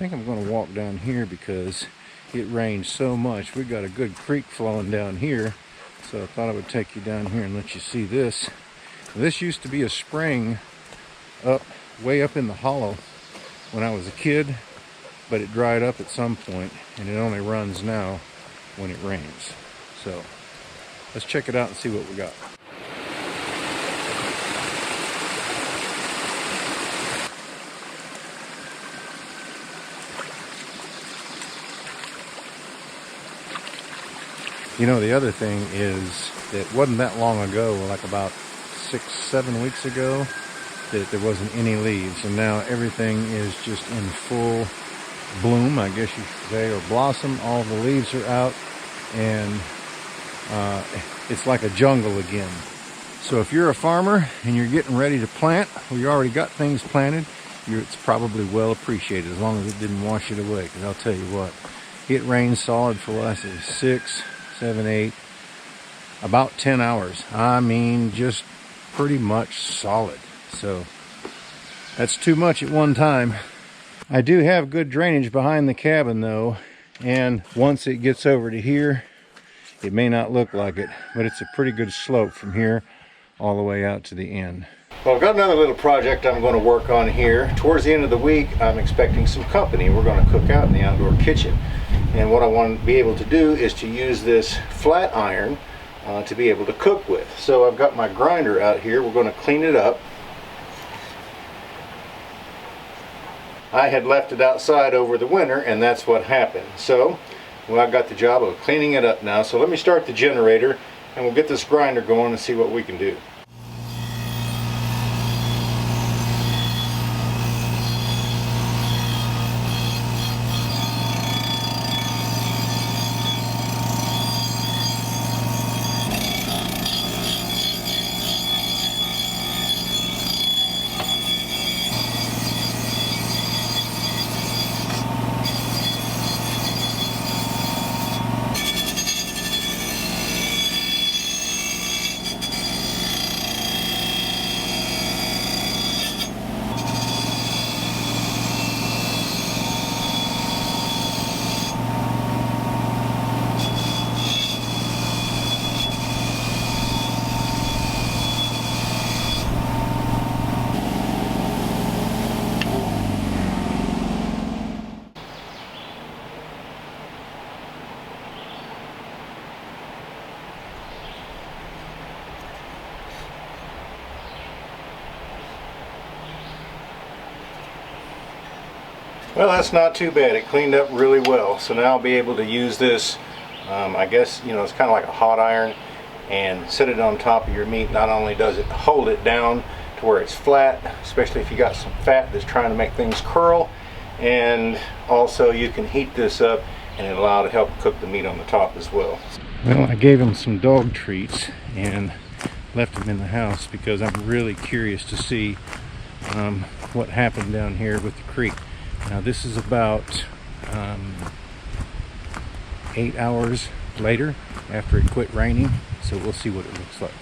think I'm going to walk down here because it rained so much. We got a good creek flowing down here, so I thought I would take you down here and let you see this. This used to be a spring way up in the hollow when I was a kid, but it dried up at some point and it only runs now when it rains. So let's check it out and see what we got. You know, the other thing is that it wasn't that long ago, like about 6-7 weeks ago, that there wasn't any leaves, and now everything is just in full bloom, I guess you should say, or blossom. All the leaves are out, and it's like a jungle again. So if you're a farmer and you're getting ready to plant, or you already got things planted, it's probably well appreciated, as long as it didn't wash it away. Because I'll tell you what, it rained solid for, I say, 6, 7, 8, about 10 hours. I mean, just pretty much solid. So that's too much at one time. I do have good drainage behind the cabin though, and once it gets over to here, it may not look like it, but it's a pretty good slope from here all the way out to the end. Well, I've got another little project I'm going to work on here. Towards the end of the week, I'm expecting some company. We're going to cook out in the outdoor kitchen. And what I want to be able to do is to use this flat iron to be able to cook with. So I've got my grinder out here. We're going to clean it up. I had left it outside over the winter, and that's what happened. So, well, I've got the job of cleaning it up now. So let me start the generator, and we'll get this grinder going and see what we can do. Well, that's not too bad. It cleaned up really well. So now I'll be able to use this, I guess, you know, it's kind of like a hot iron, and set it on top of your meat. Not only does it hold it down to where it's flat, especially if you got some fat that's trying to make things curl, and also you can heat this up and it'll allow to help cook the meat on the top as well. Well, I gave him some dog treats and left him in the house because I'm really curious to see what happened down here with the creek. Now this is about 8 hours later after it quit raining, so we'll see what it looks like.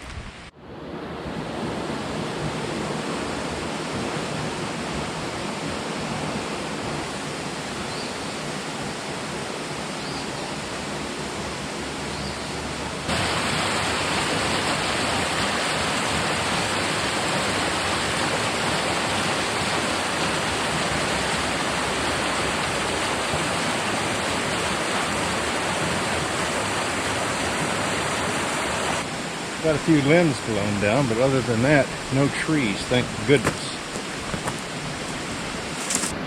Got a few limbs blown down, but other than that, no trees, thank goodness.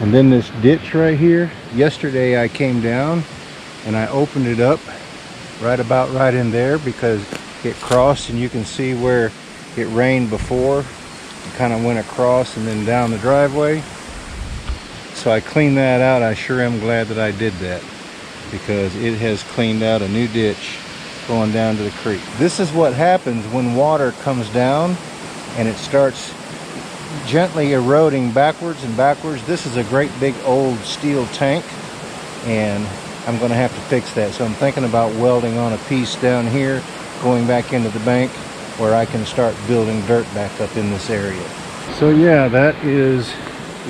And then this ditch right here, yesterday I came down and I opened it up right in there because it crossed, and you can see where it rained before. It kind of went across and then down the driveway. So I cleaned that out. I sure am glad that I did that because it has cleaned out a new ditch going down to the creek. This is what happens when water comes down and it starts gently eroding backwards and backwards. This is a great big old steel tank, and I'm going to have to fix that. So I'm thinking about welding on a piece down here, going back into the bank where I can start building dirt back up in this area. So yeah, that is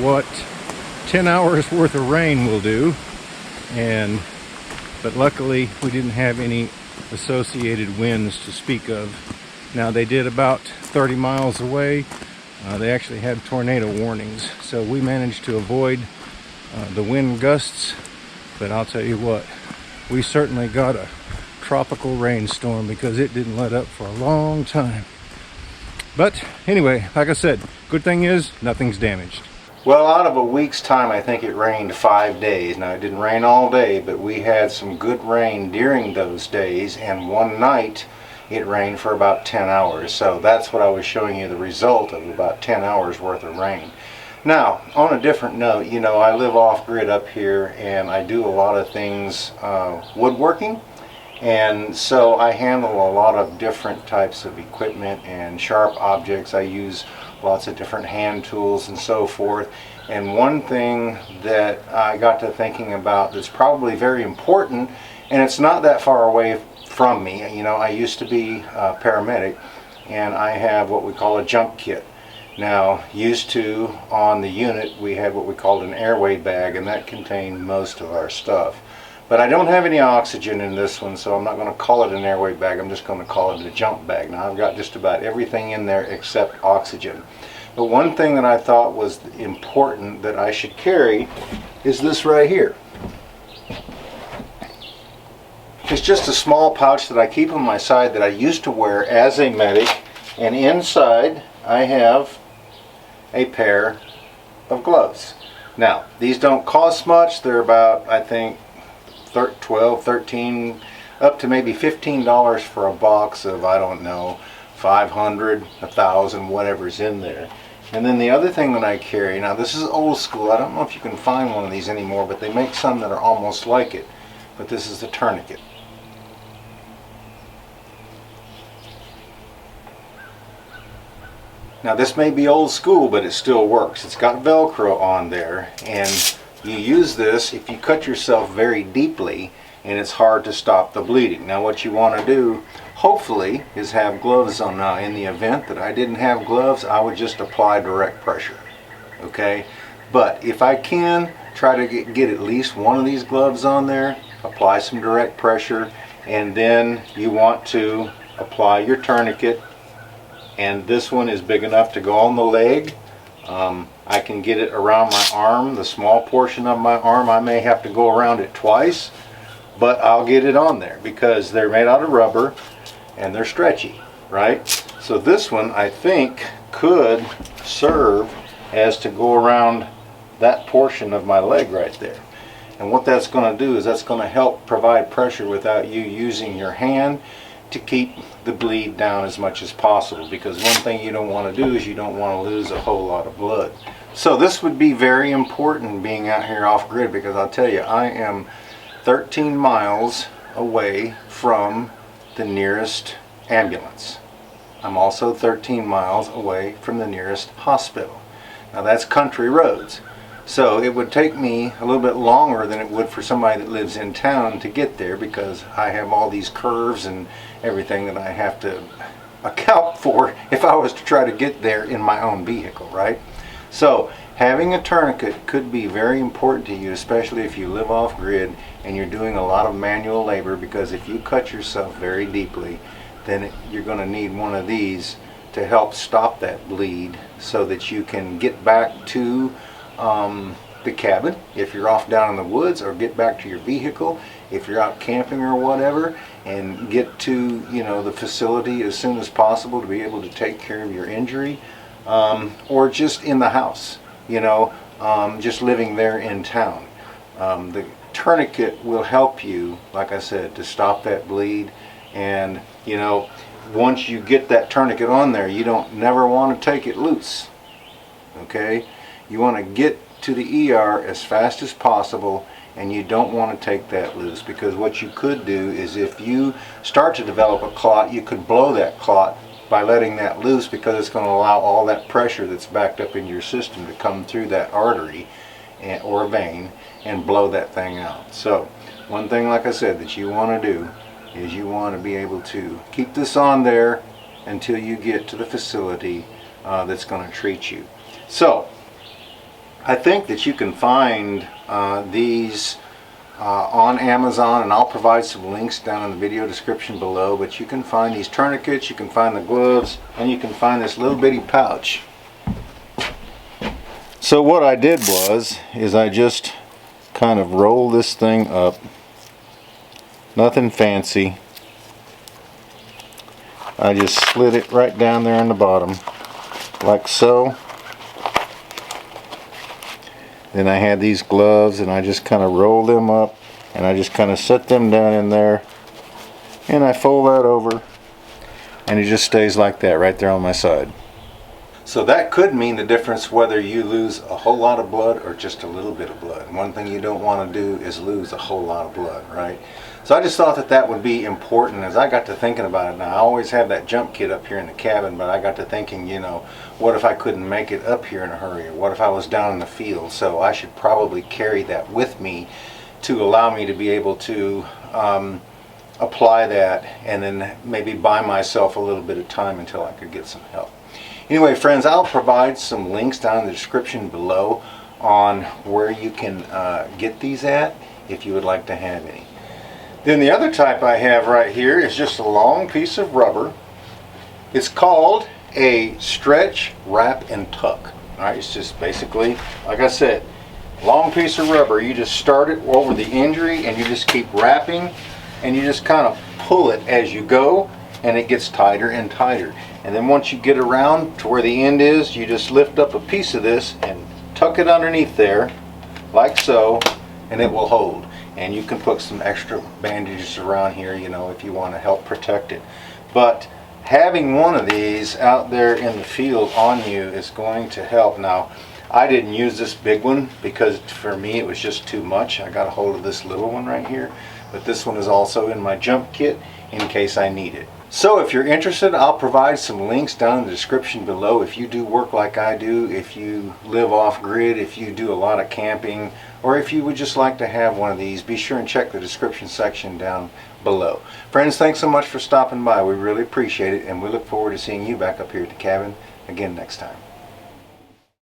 what 10 hours worth of rain will do. But luckily we didn't have any associated winds to speak of. Now they did about 30 miles away. They actually had tornado warnings, so we managed to avoid the wind gusts. But I'll tell you what, we certainly got a tropical rainstorm because it didn't let up for a long time. But anyway, like I said, good thing is nothing's damaged. Well, out of a week's time, I think it rained 5 days. Now, it didn't rain all day, but we had some good rain during those days, and one night it rained for about 10 hours. So that's what I was showing you, the result of about 10 hours worth of rain. Now, on a different note, you know, I live off-grid up here, and I do a lot of things woodworking. And so I handle a lot of different types of equipment and sharp objects. I use lots of different hand tools and so forth. And one thing that I got to thinking about that's probably very important, and it's not that far away from me. You know, I used to be a paramedic, and I have what we call a jump kit. Now, used to, on the unit, we had what we called an airway bag, and that contained most of our stuff. But I don't have any oxygen in this one, so I'm not going to call it an airway bag. I'm just going to call it a jump bag. Now, I've got just about everything in there except oxygen. But one thing that I thought was important that I should carry is this right here. It's just a small pouch that I keep on my side that I used to wear as a medic, and inside I have a pair of gloves. Now, these don't cost much. They're about, I think, 12, 13, up to maybe $15 for a box of, I don't know, 500, 1,000, whatever's in there. And then the other thing that I carry, now this is old school, I don't know if you can find one of these anymore, but they make some that are almost like it. But this is the tourniquet. Now this may be old school, but it still works. It's got Velcro on there, and you use this if you cut yourself very deeply and it's hard to stop the bleeding. Now what you want to do, hopefully, is have gloves on. Now in the event that I didn't have gloves, I would just apply direct pressure. Okay? But if I can, try to get at least one of these gloves on there, apply some direct pressure, and then you want to apply your tourniquet. And this one is big enough to go on the leg. I can get it around my arm, the small portion of my arm. I may have to go around it twice, but I'll get it on there because they're made out of rubber and they're stretchy, right? So this one, I think, could serve as to go around that portion of my leg right there. And what that's going to do is that's going to help provide pressure without you using your hand to keep the bleed down as much as possible, because one thing you don't want to do is you don't want to lose a whole lot of blood. So this would be very important being out here off grid, because I'll tell you, I am 13 miles away from the nearest ambulance. I'm also 13 miles away from the nearest hospital. Now that's country roads. So it would take me a little bit longer than it would for somebody that lives in town to get there, because I have all these curves and everything that I have to account for if I was to try to get there in my own vehicle, right? So having a tourniquet could be very important to you, especially if you live off grid and you're doing a lot of manual labor, because if you cut yourself very deeply, then you're going to need one of these to help stop that bleed so that you can get back to the cabin if you're off down in the woods, or get back to your vehicle if you're out camping or whatever, and get to, you know, the facility as soon as possible to be able to take care of your injury, or just in the house, you know, just living there in town. The tourniquet will help you, like I said, to stop that bleed. And you know, once you get that tourniquet on there, you don't never want to take it loose. Okay? You want to get to the ER as fast as possible, and you don't want to take that loose, because what you could do is, if you start to develop a clot, you could blow that clot by letting that loose, because it's going to allow all that pressure that's backed up in your system to come through that artery or vein and blow that thing out. So one thing, like I said, that you want to do is you want to be able to keep this on there until you get to the facility that's going to treat you. So I think that you can find these on Amazon, and I'll provide some links down in the video description below, but you can find these tourniquets, you can find the gloves, and you can find this little bitty pouch. So what I did is I just kind of roll this thing up. Nothing fancy. I just slid it right down there on the bottom, like so. Then I had these gloves, and I just kind of roll them up, and I just kind of set them down in there, and I fold that over, and it just stays like that right there on my side. So that could mean the difference whether you lose a whole lot of blood or just a little bit of blood. One thing you don't want to do is lose a whole lot of blood, right? So I just thought that that would be important as I got to thinking about it. Now, I always have that jump kit up here in the cabin, but I got to thinking, you know, what if I couldn't make it up here in a hurry? Or what if I was down in the field? So I should probably carry that with me to allow me to be able to apply that, and then maybe buy myself a little bit of time until I could get some help. Anyway, friends, I'll provide some links down in the description below on where you can get these at if you would like to have any. Then the other type I have right here is just a long piece of rubber. It's called a stretch, wrap, and tuck. Alright, it's just basically, like I said, long piece of rubber. You just start it over the injury, and you just keep wrapping, and you just kind of pull it as you go, and it gets tighter and tighter. And then once you get around to where the end is, you just lift up a piece of this and tuck it underneath there, like so, and it will hold. And you can put some extra bandages around here, you know, if you want to help protect it. But having one of these out there in the field on you is going to help. Now, I didn't use this big one because for me it was just too much. I got a hold of this little one right here, but this one is also in my jump kit in case I need it. So if you're interested, I'll provide some links down in the description below. If you do work like I do, if you live off grid, if you do a lot of camping, or if you would just like to have one of these, be sure and check the description section down below. Friends, thanks so much for stopping by. We really appreciate it, and we look forward to seeing you back up here at the cabin again next time.